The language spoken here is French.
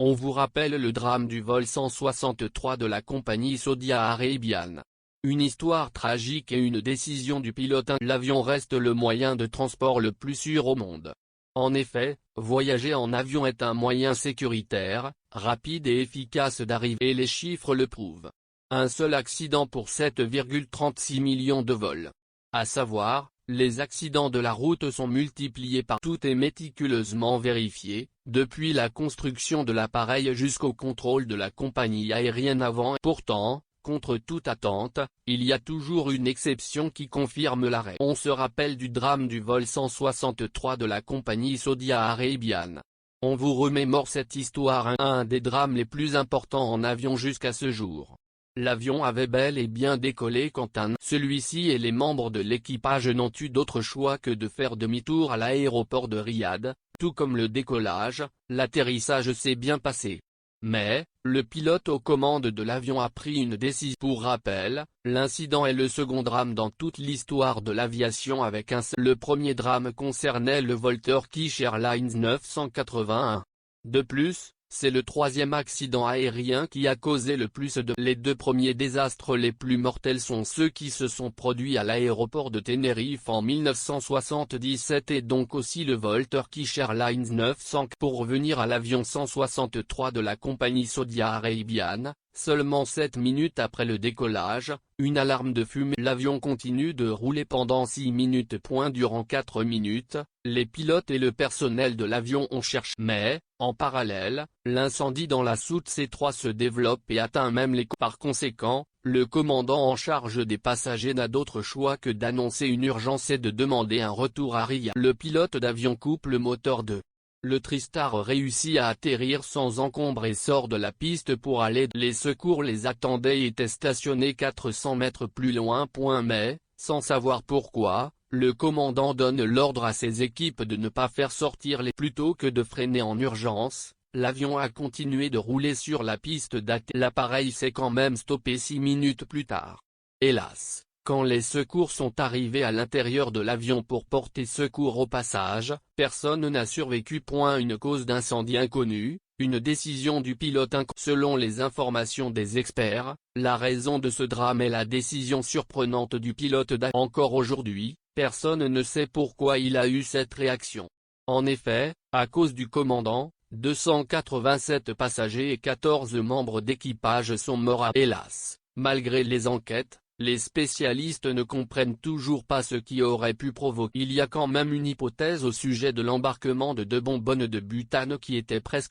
On vous rappelle le drame du vol 163 de la compagnie Saudi Arabian. Une histoire tragique et une décision du pilote. L'avion reste le moyen de transport le plus sûr au monde. En effet, voyager en avion est un moyen sécuritaire, rapide et efficace d'arriver et les chiffres le prouvent. Un seul accident pour 7,36 millions de vols. À savoir, les accidents de la route sont multipliés par tout et méticuleusement vérifiés, depuis la construction de l'appareil jusqu'au contrôle de la compagnie aérienne avant. Pourtant, contre toute attente, il y a toujours une exception qui confirme l'arrêt. On se rappelle du drame du vol 163 de la compagnie Saudi Arabian. On vous remémore cette histoire, un des drames les plus importants en avion jusqu'à ce jour. L'avion avait bel et bien décollé quand celui-ci et les membres de l'équipage n'ont eu d'autre choix que de faire demi-tour à l'aéroport de Riyad. Tout comme le décollage, l'atterrissage s'est bien passé. Mais, le pilote aux commandes de l'avion a pris une décision. Pour rappel, l'incident est le second drame dans toute l'histoire de l'aviation avec un seul. Le premier drame concernait le vol Turkish Airlines 981. De plus, c'est le troisième accident aérien qui a causé le plus de. Les deux premiers désastres les plus mortels sont ceux qui se sont produits à l'aéroport de Tenerife en 1977 et donc aussi le vol Turkish Airlines 900. Pour revenir à l'avion 163 de la compagnie Saudi Arabian, seulement 7 minutes après le décollage, une alarme de fumée. L'avion continue de rouler pendant 6 minutes. Durant 4 minutes, les pilotes et le personnel de l'avion ont cherché. Mais, en parallèle, l'incendie dans la soute C3 se développe et atteint même les. Par conséquent, le commandant en charge des passagers n'a d'autre choix que d'annoncer une urgence et de demander un retour à Riyad. Le pilote d'avion coupe le moteur de. Le Tristar réussit à atterrir sans encombre et sort de la piste pour aller. Les secours les attendaient et étaient stationnés 400 mètres plus loin. Mais, sans savoir pourquoi, le commandant donne l'ordre à ses équipes de ne pas faire sortir les. Plutôt que de freiner en urgence, l'avion a continué de rouler sur la piste d'atterrissage. L'appareil s'est quand même stoppé 6 minutes plus tard. Hélas, quand les secours sont arrivés à l'intérieur de l'avion pour porter secours au passage, personne n'a survécu. Une cause d'incendie inconnue, une décision du pilote inconnue. Selon les informations des experts, la raison de ce drame est la décision surprenante du pilote d'avion. Encore aujourd'hui, personne ne sait pourquoi il a eu cette réaction. En effet, à cause du commandant, 287 passagers et 14 membres d'équipage sont morts. Hélas, malgré les enquêtes, les spécialistes ne comprennent toujours pas ce qui aurait pu provoquer. Il y a quand même une hypothèse au sujet de l'embarquement de 2 bonbonnes de butane qui étaient presque